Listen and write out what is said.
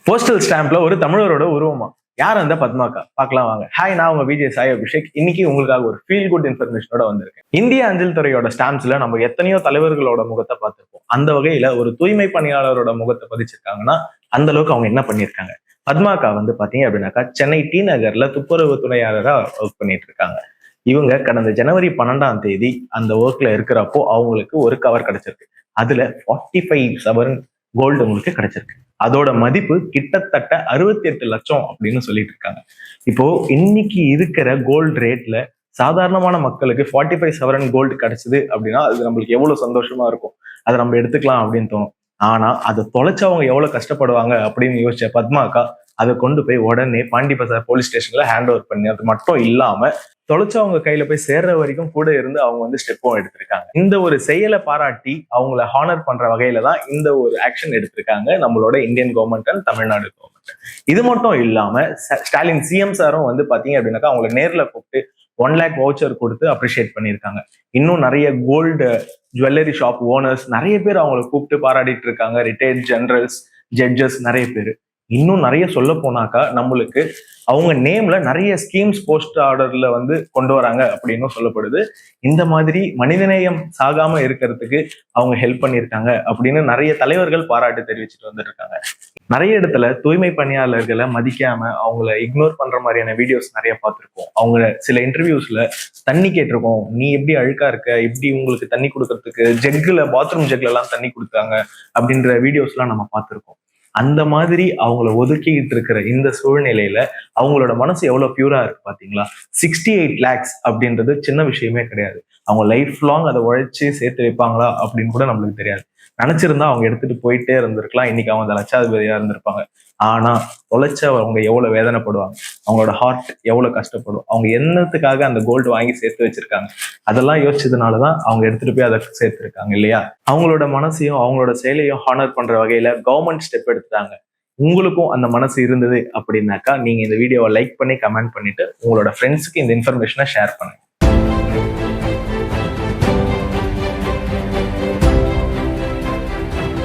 Postal ஸ்டாம்ப்ல ஒரு தமிழரோட உருவமா யார் அந்த பத்மாக்கா பார்க்கலாம் வாங்க. ஹாய், நான் உங்க விஜய் சாய் அபிஷேக். இன்னைக்கு உங்களுக்காக ஒரு ஃபீல் குட் இன்ஃபர்மேஷனோட வந்திருக்கேன். இந்திய அஞ்சல் துறையோட ஸ்டாம்ப்ஸ்ல நம்ம எத்தனையோ தலைவர்களோட முகத்தை பார்த்திருப்போம். அந்த வகையில ஒரு தூய்மை பணியாளரோட முகத்தை பதிச்சிருக்காங்கன்னா அந்த அளவுக்கு அவங்க என்ன பண்ணியிருக்காங்க. பத்மாக்கா வந்து பாத்தீங்க அப்படின்னாக்கா சென்னை டி நகர்ல துப்புரவு துணையாளரா ஒர்க் பண்ணிட்டு இருக்காங்க. இவங்க கடந்த ஜனவரி 12 அந்த ஒர்க்ல இருக்கிறப்போ அவங்களுக்கு ஒரு கவர் கிடைச்சிருக்கு. அதுல 45 சவரன் கோல்டு உங்களுக்கு கிடைச்சிருக்கு. அதோட மதிப்பு கிட்டத்தட்ட 68 லட்சம் அப்படின்னு சொல்லிட்டு இருக்காங்க. இப்போ இன்னைக்கு இருக்கிற கோல்டு ரேட்ல சாதாரணமான மக்களுக்கு 45 சவரன் கோல்டு கிடைச்சது அப்படின்னா அது நம்மளுக்கு எவ்வளவு சந்தோஷமா இருக்கும். அதை நம்ம எடுத்துக்கலாம் அப்படின்னு தோணும். ஆனா அதை தொலைச்சவங்க எவ்வளவு கஷ்டப்படுவாங்க அப்படின்னு யோசிச்ச பத்மாக்கா அதை கொண்டு போய் உடனே பாண்டி பசார் போலீஸ் ஸ்டேஷன்ல ஹேண்ட் ஓவர் பண்ணி, அது மட்டும் இல்லாம தொலைச்சவங்க கையில போய் சேர்ற வரைக்கும் கூட இருந்து அவங்க வந்து ஸ்டெப்பும் எடுத்திருக்காங்க. இந்த ஒரு செயலை பாராட்டி அவங்கள ஹானர் பண்ற வகையில தான் இந்த ஒரு ஆக்ஷன் எடுத்திருக்காங்க நம்மளோட Indian government and Tamil Nadu government. இது மட்டும் இல்லாம ஸ்டாலின் சிஎம் சாரும் வந்து பாத்தீங்க அப்படின்னாக்கா அவங்களை நேர்ல கூப்பிட்டு 1 lakh வவுச்சர் கொடுத்து அப்ரிஷியேட் பண்ணியிருக்காங்க. இன்னும் நிறைய கோல்டு ஜுவல்லரி ஷாப் ஓனர்ஸ் நிறைய பேர் அவங்களை கூப்பிட்டு பாராட்டிட்டு இருக்காங்க. ரிட்டையர்ட் ஜெனரல்ஸ், ஜட்ஜஸ் நிறைய பேர். இன்னும் நிறைய சொல்ல போனாக்கா நம்மளுக்கு அவங்க நேம்ல நிறைய ஸ்கீம்ஸ் போஸ்ட் ஆர்டர்ல வந்து கொண்டு வராங்க அப்படின்னு சொல்லப்படுது. இந்த மாதிரி மனிதநேயம் சாகாம இருக்கிறதுக்கு அவங்க ஹெல்ப் பண்ணியிருக்காங்க அப்படின்னு நிறைய தலைவர்கள் பாராட்டு தெரிவிச்சுட்டு வந்துட்டு இருக்காங்க. நிறைய இடத்துல தூய்மை பணியாளர்களை மதிக்காம அவங்கள இக்னோர் பண்ற மாதிரியான வீடியோஸ் நிறைய பார்த்திருக்கோம். அவங்க சில இன்டர்வியூஸ்ல தண்ணி கேட்டிருக்கோம், நீ எப்படி அழுக்கா இருக்க, எப்படி உங்களுக்கு தண்ணி கொடுக்கறதுக்கு ஜெக்ல, பாத்ரூம் ஜெக்ல எல்லாம் தண்ணி கொடுத்தாங்க அப்படின்ற வீடியோஸ் எல்லாம் நம்ம பார்த்திருக்கோம். அந்த மாதிரி அவங்கள ஒதுக்கிட்டு இருக்கிற இந்த சூழ்நிலையில அவங்களோட மனசு எவ்வளவு பியூரா இருக்கு பாத்தீங்களா. 68 lakhs அப்படின்றது சின்ன விஷயமே கிடையாது. அவங்க லைஃப் லாங் அதை உழைச்சு சேர்த்து வைப்பாங்களா அப்படின்னு கூட நம்மளுக்கு தெரியாது. நினைச்சிருந்தா அவங்க எடுத்துட்டு போயிட்டே இருந்திருக்கலாம், இன்னைக்கு அவங்க லட்சாதிபதியா இருந்திருப்பாங்க. ஆனா தொலைச்சவங்க எவ்வளவு வேதனைப்படுவாங்க, அவங்களோட ஹார்ட் எவ்வளவு கஷ்டப்படும், அவங்க என்னத்துக்காக அந்த கோல்டு வாங்கி சேர்த்து வச்சிருக்காங்க, அதெல்லாம் யோசிச்சதுனாலதான் அவங்க எடுத்துட்டு போய் அதை சேர்த்திருக்காங்க இல்லையா. அவங்களோட மனசையும் அவங்களோட செயலையும் ஹானர் பண்ற வகையில கவர்மெண்ட் ஸ்டெப் எடுத்துட்டாங்க. உங்களுக்கும் அந்த மனசு இருந்தது அப்படின்னாக்கா நீங்க இந்த வீடியோவை லைக் பண்ணி கமெண்ட் பண்ணிட்டு உங்களோட ஃப்ரெண்ட்ஸுக்கு இந்த இன்ஃபர்மேஷனை ஷேர் பண்ணுங்க.